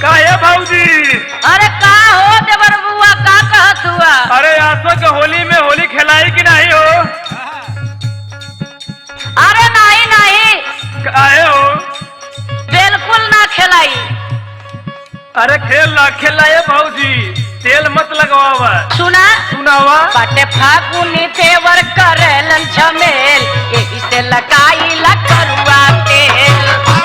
का है भाऊजी? अरे का हो देवर बुआ का कहत हुआ? अरे आसो के होली में होली खिलाई कि नहीं हो? अरे नहीं नहीं काहे हो? बिल्कुल ना खिलाई। अरे खेल ना खिलाए भाऊजी, तेल मत लगवावा। सुना सुनावा। बटे फागुनी देवर करेलन झमेल, यही से लगाई ला करुआ तेल।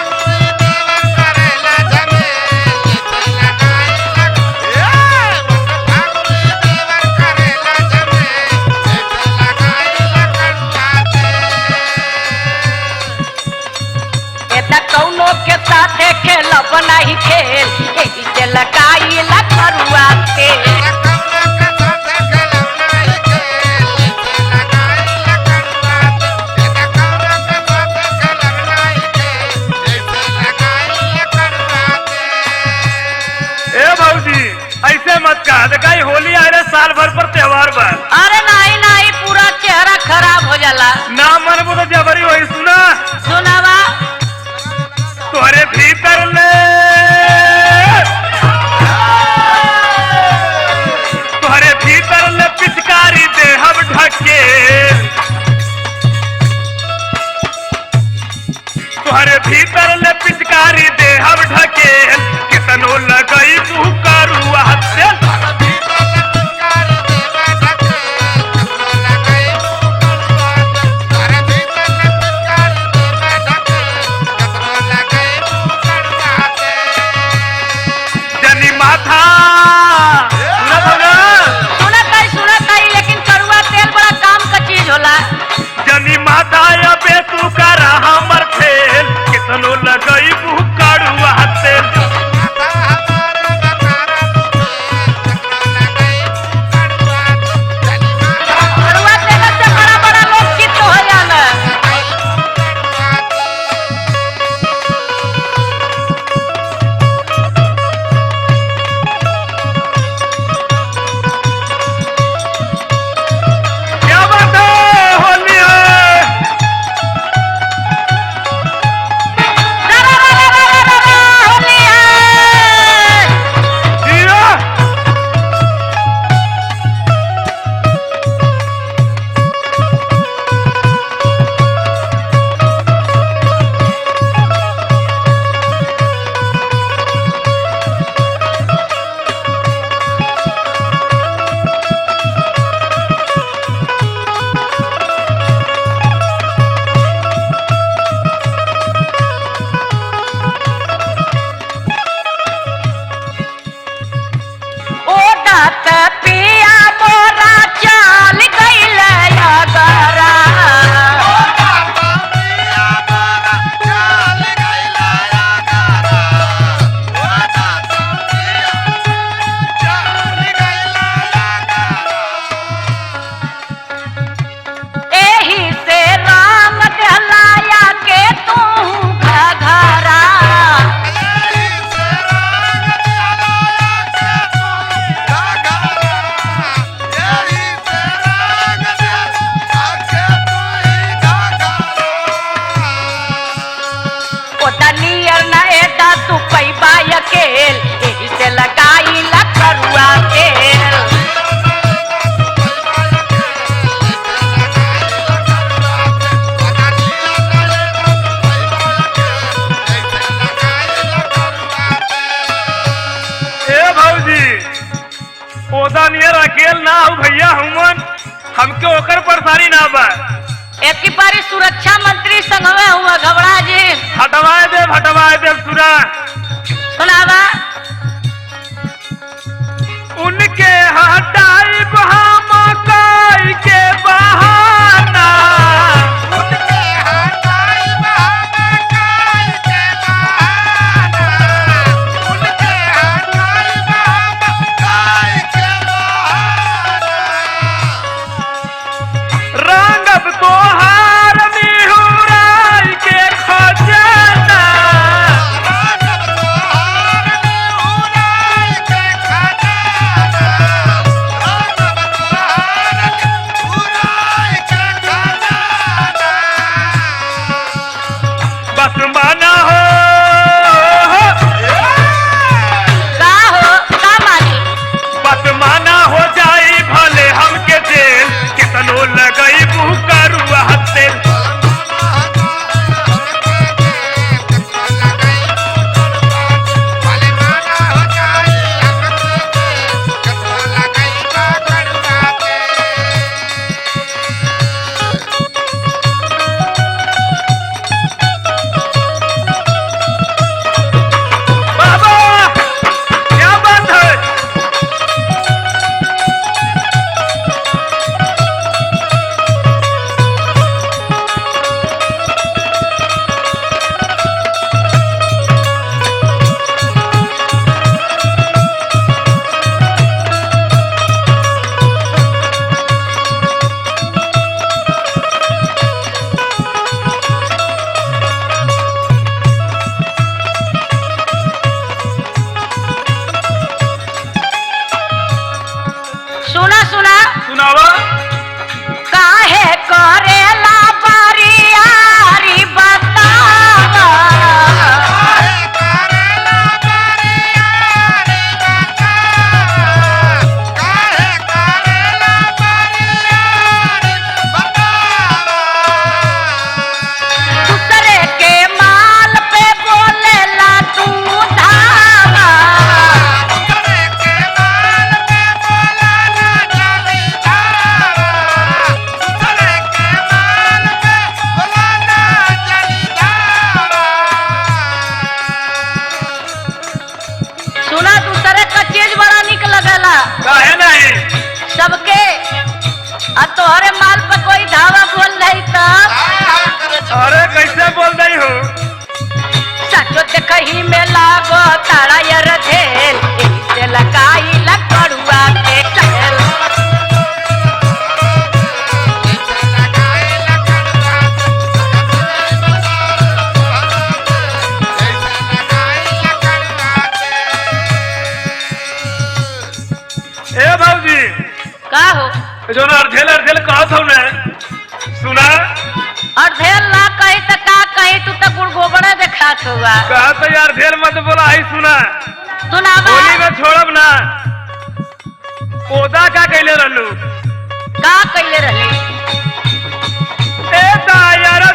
कौनो के साथे खेलब नहीं खेल, यही से लगाई ला करुआ तेल। ऐसे मत कहा, देखा होली आ रहे साल भर पर त्योहार बा। अरे नहीं नहीं पूरा चेहरा खराब हो जाला। ना मनबो तो जबरी वही सुना। सुनावा। तोरे भीतर ले तोरे भीतर ले पिचकारी दे हम ढके, तोरे भीतर ले पिचकारी दे हम ढके, कितनो लगई तू करुआ तेल। जनी माता बे तू करा हमर खेल, कितनो लगई बू करुआ तेल। अकेल ना हो भैया, हमके ओकर परेशानी ना बा। एक बारी सुरक्षा मंत्री संगवे हुआ घबरा जी। हटवाए दे सुना। सुनावा। उनके हटाई हम कोई के बहाना, तोहार निहुराई के खजाना। अरे कैसे बोल रही हो? सचो देखही में लागो तारा यर धेल एही से लगाई ला कड़ुआ तेल ए भाऊजी का हो जो ना अर्धेल कहत हो ने सुना और धेल ना कही तो का कही तू तो गुड़ गोबड़ा देखात हुआ कहा तो यार धेल मत बोला आई सुना सुनावा होली में छोड़ब ना ओदा का कैले रहलू का कैले रही ए दायर